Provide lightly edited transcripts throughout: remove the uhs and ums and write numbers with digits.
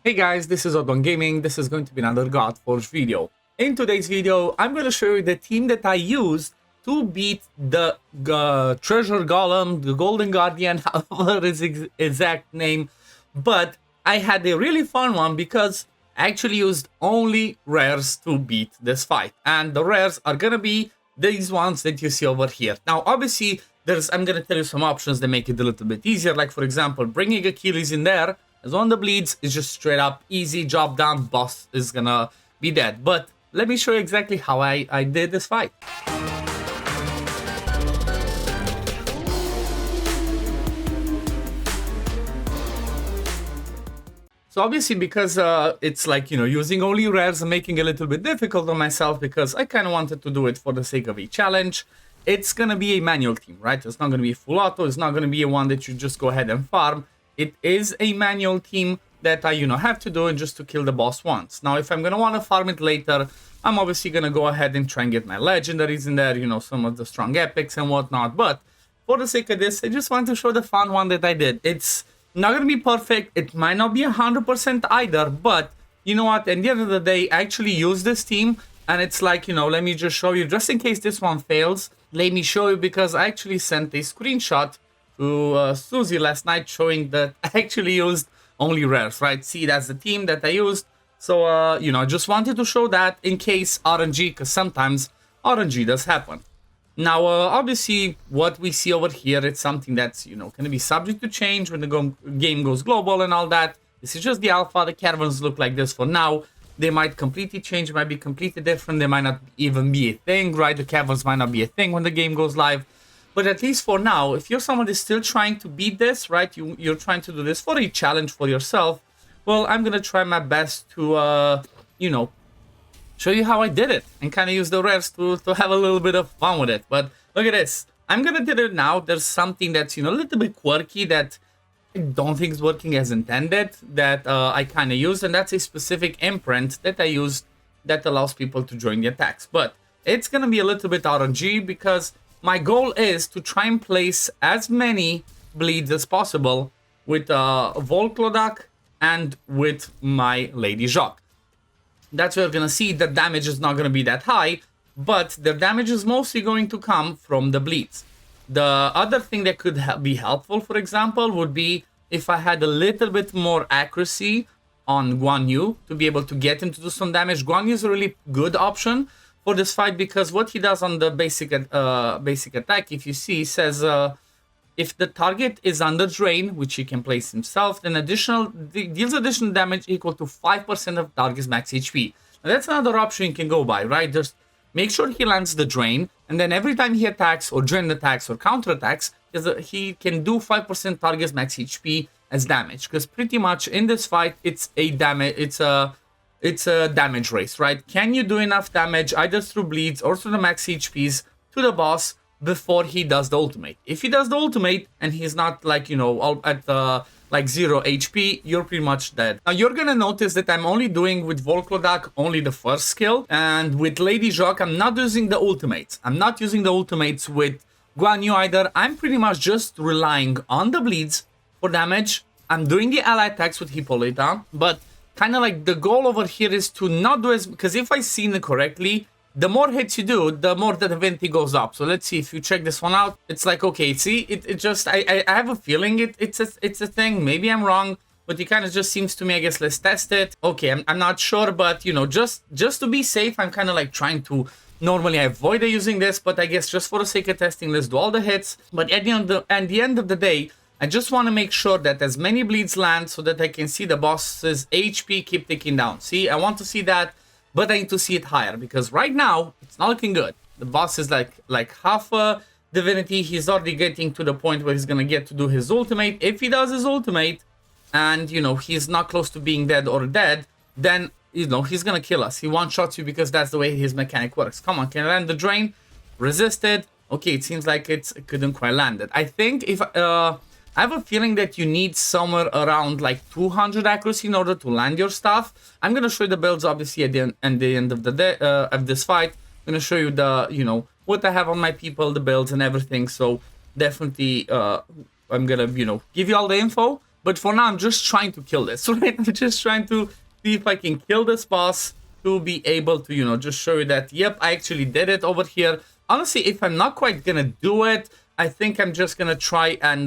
Hey guys, this is OddOneGaming. This is going to be another Godforge video. In today's video, I'm going to show you the team that I used to beat the Treasure Golem, the Golden Guardian, however his exact name. But I had a really fun one because I actually used only rares to beat this fight. And the rares are going to be these ones that you see over here. Now, obviously, I'm going to tell you some options that make it a little bit easier. Like, for example, bringing Achilles in there. As one of the bleeds is just straight up easy, job done, boss is gonna be dead. But let me show you exactly how I did this fight. So obviously because it's like, using only rares and making it a little bit difficult on myself because I kind of wanted to do it for the sake of a challenge. It's gonna be a manual team, right? It's not gonna be a full auto, it's not gonna be a one that you just go ahead and farm. It is a manual team that I, have to do it just to kill the boss once. Now, if I'm going to want to farm it later, I'm obviously going to go ahead and try and get my legendaries in there, some of the strong epics and whatnot. But for the sake of this, I just want to show the fun one that I did. It's not going to be perfect. It might not be 100% either, but you know what? At the end of the day, I actually use this team. And it's like, let me just show you, just in case this one fails, let me show you because I actually sent a screenshot to Susie last night showing that I actually used only rares, right? See, that's the team that I used. So, I just wanted to show that in case RNG, because sometimes RNG does happen. Now, obviously, what we see over here, it's something that's, going to be subject to change when the game goes global and all that. This is just the alpha. The caverns look like this for now. They might completely change, might be completely different. They might not even be a thing, right? The caverns might not be a thing when the game goes live. But at least for now, if you're someone that's still trying to beat this, right, you're trying to do this for a challenge for yourself, well, I'm going to try my best to, show you how I did it and kind of use the rares to have a little bit of fun with it. But look at this. I'm going to do it now. There's something that's, a little bit quirky that I don't think is working as intended that I kind of used. And that's a specific imprint that I used that allows people to join the attacks. But it's going to be a little bit RNG because my goal is to try and place as many bleeds as possible with Volclodak and with my Lady Jacques. That's where you're going to see the damage is not going to be that high, but the damage is mostly going to come from the bleeds. The other thing that could be helpful, for example, would be if I had a little bit more accuracy on Guan Yu to be able to get him to do some damage. Guan Yu is a really good option for this fight because what he does on the basic attack, if you see, says if the target is under drain, which he can place himself, then deals additional damage equal to 5% of target's max HP. Now that's another option you can go by, right? Just make sure he lands the drain, and then every time he attacks or drain attacks or counter attacks, he can do 5% target's max HP as damage. Because pretty much in this fight, it's a damage race, right? Can you do enough damage either through bleeds or through the max HPs to the boss before he does the ultimate? If he does the ultimate and he's not like, all at like 0 HP, you're pretty much dead. Now you're gonna notice that I'm only doing with Volclodak only the first skill, and with Lady Jacques, I'm not using the ultimates. I'm not using the ultimates with Guan Yu either. I'm pretty much just relying on the bleeds for damage. I'm doing the ally attacks with Hippolyta, but kind of like the goal over here is to not do as, because if I seen it correctly, the more hits you do, the more the divinity goes up. So let's see if you check this one out. It's like, okay, see, it just, I have a feeling it's a thing. Maybe I'm wrong, but it kind of just seems to me, I guess, let's test it. Okay, I'm not sure, but just to be safe, I'm kind of like trying to normally avoid using this, but I guess just for the sake of testing, let's do all the hits. But at the end of the day, I just want to make sure that as many bleeds land so that I can see the boss's HP keep ticking down. See, I want to see that, but I need to see it higher because right now it's not looking good. The boss is like half a divinity. He's already getting to the point where he's going to get to do his ultimate. If he does his ultimate and, he's not close to being dead or dead, then, he's going to kill us. He one-shots you because that's the way his mechanic works. Come on, can I land the drain? Resisted. Okay, it seems like it couldn't quite land it. I think if... I have a feeling that you need somewhere around like 200 accuracy in order to land your stuff. I'm going to show you the builds obviously at the end of the day of this fight. I'm going to show you the, what I have on my people, the builds and everything. So definitely I'm going to, give you all the info. But for now, I'm just trying to kill this, right? I'm just trying to see if I can kill this boss to be able to, you know, just show you that, yep, I actually did it over here. Honestly, if I'm not quite gonna do it, I think I'm just gonna try and,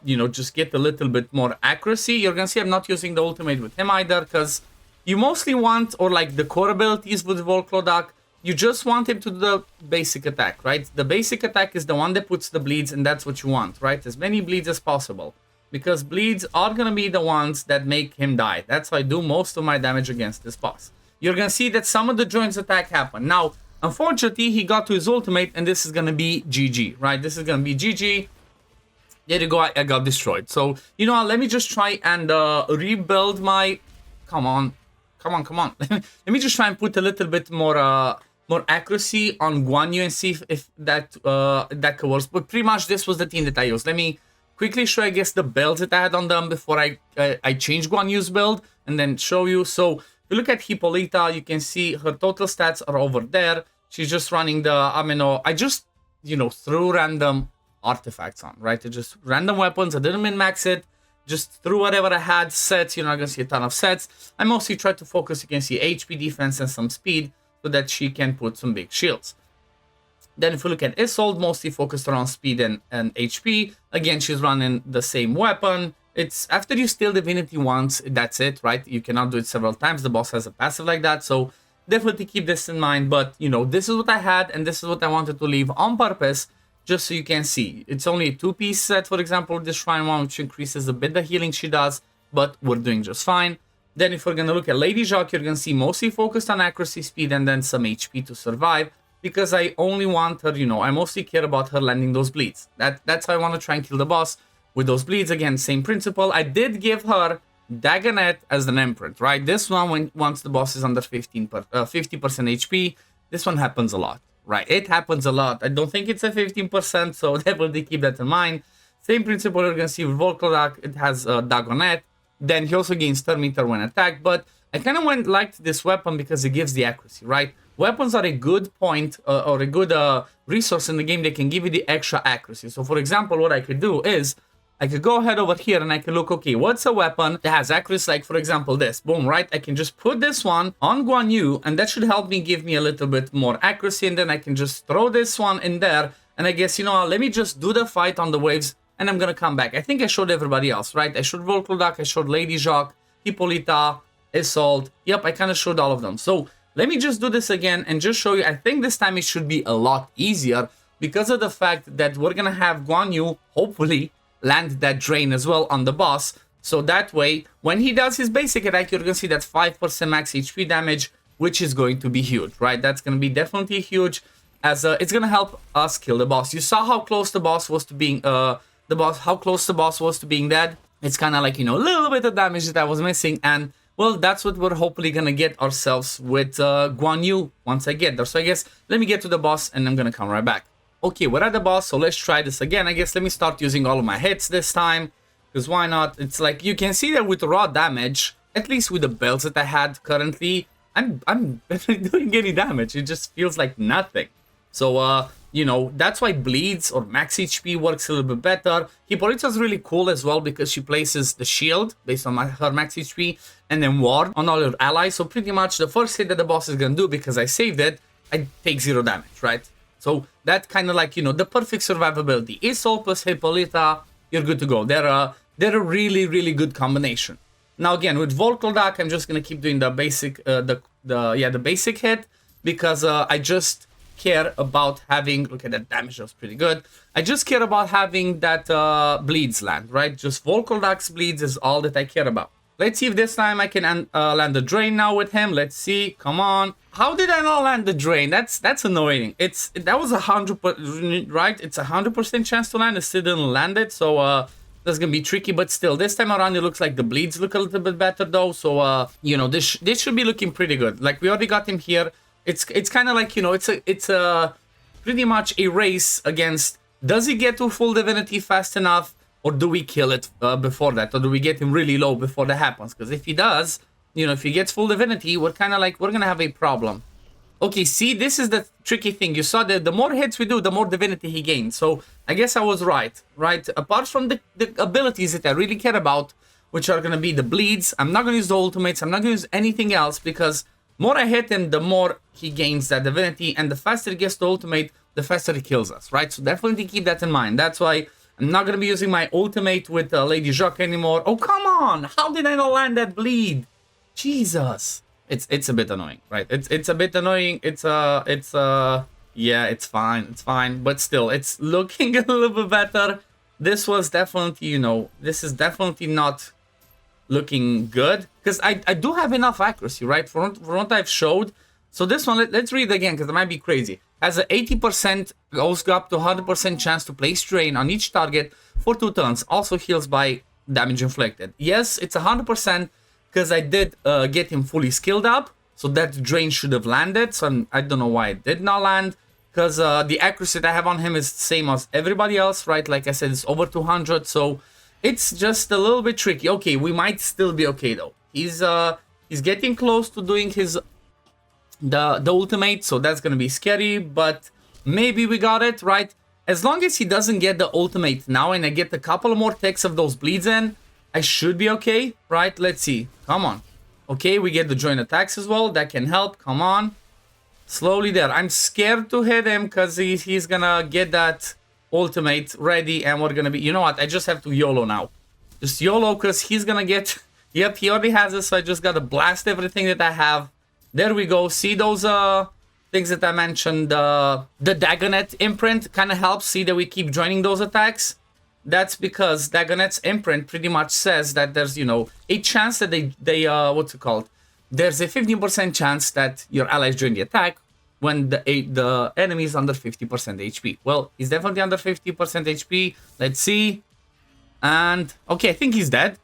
you know, just get a little bit more accuracy. You're gonna see I'm not using the ultimate with him either, because you mostly want, or like the core abilities with Volclodak, you just want him to do the basic attack, right? The basic attack is the one that puts the bleeds, and that's what you want, right? As many bleeds as possible. Because bleeds are gonna be the ones that make him die. That's how I do most of my damage against this boss. You're gonna see that some of the joints attack happen. Now, unfortunately, he got to his ultimate, and this is gonna be GG, right? This is gonna be GG. There you go, I got destroyed. So, you know what, let me just try and rebuild my... Come on. Let me just try and put a little bit more accuracy on Guan Yu and see if that works. But pretty much this was the team that I used. Let me quickly show, I guess, the builds that I had on them before I changed Guan Yu's build, and then show you. So if you look at Hippolyta, you can see her total stats are over there. She's just running the Amino. I just, you know, threw random artifacts on, right? Just random weapons. I didn't min-max it. Just threw whatever I had. Sets, you're not gonna see a ton of sets. I mostly try to focus, you can see HP, defense, and some speed, so that she can put some big shields. Then if you look at Isolde, mostly focused around speed and HP. Again, she's running the same weapon. It's after you steal Divinity once, that's it, right? You cannot do it several times. The boss has a passive like that, so definitely keep this in mind. But, you know, this is what I had, and this is what I wanted to leave on purpose, just so you can see. It's only a 2-piece set, for example, this Shrine one, which increases a bit the healing she does, but we're doing just fine. Then if we're going to look at Lady Jacques, you're going to see mostly focused on accuracy, speed, and then some HP to survive. Because I only want her, you know, I mostly care about her landing those bleeds. That's how I want to try and kill the boss with those bleeds. Again, same principle. I did give her Dagonet as an imprint, right? This one, once the boss is under 50% HP, this one happens a lot, right? It happens a lot. I don't think it's a 15%, so definitely keep that in mind. Same principle you're going to see with Volclodak. It has Dagonet. Then he also gains turn meter when attacked, but I kind of liked this weapon because it gives the accuracy, right? Weapons are a good point or a good resource in the game. They can give you the extra accuracy. So for example, what I could do is I could go ahead over here and I can look, okay, what's a weapon that has accuracy? Like for example, this, boom, right? I can just put this one on Guan Yu, and that should help me give me a little bit more accuracy. And then I can just throw this one in there. And I guess, you know, let me just do the fight on the waves, and I'm going to come back. I think I showed everybody else, right? I showed Volclodak, I showed Lady Jacques, Hippolyta, Isolde. Yep, I kind of showed all of them. So let me just do this again and just show you. I think this time it should be a lot easier because of the fact that we're going to have Guan Yu, hopefully, land that drain as well on the boss. So that way, when he does his basic attack, you're going to see that 5% max HP damage, which is going to be huge, right? That's going to be definitely huge, as it's going to help us kill the boss. You saw how close the boss was to being, dead. It's kind of like, you know, a little bit of damage that I was missing, and well, that's what we're hopefully gonna get ourselves with Guan Yu once I get there. So I guess let me get to the boss and I'm gonna come right back. Okay, we're at the boss, so let's try this again. I guess let me start using all of my hits this time, because why not? It's like you can see that with raw damage, at least with the builds that I had currently, I'm barely doing any damage. It just feels like nothing. So you know, that's why bleeds or max HP works a little bit better. Hippolyta's really cool as well because she places the shield based on her max HP and then ward on all your allies. So pretty much the first hit that the boss is gonna do, because I saved it, I take 0 damage, right? So that kind of like, you know, the perfect survivability. Isolde plus Hippolyta, you're good to go. They're a really, really good combination. Now again, with Volclodak, I'm just gonna keep doing the basic, the basic hit, because I just care about having, look at that damage, that was pretty good. I just care about having that bleeds land, right? Just Volclodak's bleeds is all that I care about. Let's see if this time I can land the drain now with him. Let's see, come on. How did I not land the drain? That's annoying. That was 100%, right? It's 100% chance to land. I still didn't land it, so that's gonna be tricky. But still, this time around, it looks like the bleeds look a little bit better though. So you know, this should be looking pretty good. Like we already got him here. It's kind of like, you know, it's a pretty much a race against, does he get to full divinity fast enough, or do we kill it before that, or do we get him really low before that happens? Because if he does, you know, if he gets full divinity, we're kind of like, we're gonna have a problem. Okay, see, this is the tricky thing. You saw that the more hits we do, the more divinity he gains. So I guess I was right? Apart from the abilities that I really care about, which are gonna be the bleeds. I'm not gonna use the ultimates. I'm not gonna use anything else because more I hit him, the more he gains that divinity, and the faster he gets the ultimate, the faster he kills us, right? So definitely keep that in mind. That's why I'm not gonna be using my ultimate with Lady Jacques anymore. Oh, come on! How did I not land that bleed? Jesus. It's a bit annoying, right? It's a bit annoying. Yeah, it's fine. But still, it's looking a little bit better. This was definitely, you know, this is definitely not looking good because I do have enough accuracy, right? For what I've showed. So this one, let's read it again because it might be crazy. Has a 80% goes up to 100% chance to place strain on each target for 2 turns. Also heals by damage inflicted. Yes, it's 100% because I did get him fully skilled up. So that drain should have landed. So I don't know why it did not land. Because the accuracy that I have on him is the same as everybody else, right? Like I said, it's over 200. So it's just a little bit tricky. Okay, we might still be okay though. He's getting close to doing his the ultimate, so that's gonna be scary, but maybe we got it, right? As long as he doesn't get the ultimate now and I get a couple more ticks of those bleeds in, I should be okay, right? Let's see. Come on. Okay, we get the joint attacks as well. That can help. Come on. Slowly there. I'm scared to hit him because he's gonna get that ultimate ready and we're gonna be... You know what? I just have to YOLO now. Just YOLO because he's gonna get... Yep, he already has it, so I just gotta blast everything that I have. There we go. See those things that I mentioned? The Dagonet imprint kind of helps. See that we keep joining those attacks? That's because Dagonet's imprint pretty much says that there's, you know, a chance that they what's it called? There's a 15% chance that your allies join the attack when the enemy is under 50% HP. Well, he's definitely under 50% HP. Let's see. And, okay, I think he's dead.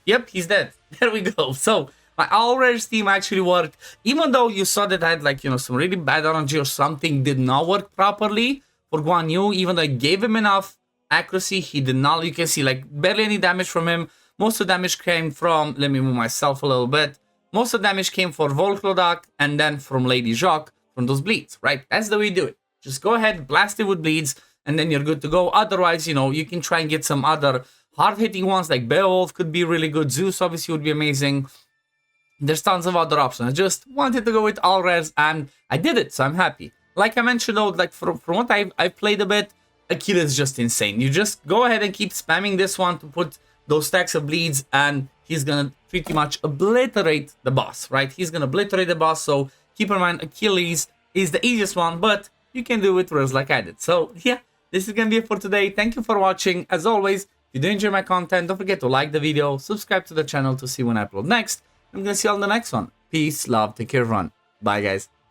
Yep, he's dead. There we go. So, my RARES team actually worked. Even though you saw that I had, like, you know, some really bad RNG or something did not work properly for Guan Yu, even though I gave him enough accuracy, he did not. You can see, like, barely any damage from him. Most of the damage came from... Let me move myself a little bit. Most of the damage came for Volklodak and then from Lady Jacques from those bleeds, right? That's the way you do it. Just go ahead, blast it with bleeds, and then you're good to go. Otherwise, you know, you can try and get some other hard-hitting ones, like Beowulf could be really good. Zeus obviously would be amazing. There's tons of other options. I just wanted to go with RARES, and I did it, so I'm happy. Like I mentioned, though, like from what I've played a bit, Akira is just insane. You just go ahead and keep spamming this one to put those stacks of bleeds, and he's gonna pretty much obliterate the boss, right? He's gonna obliterate the boss, so keep in mind Achilles is the easiest one, but you can do it RARES like I did. So yeah, this is gonna be it for today. Thank you for watching. As always, if you do enjoy my content, don't forget to like the video, subscribe to the channel to see when I upload next. I'm gonna see you on the next one. Peace, love, take care, everyone. Bye, guys.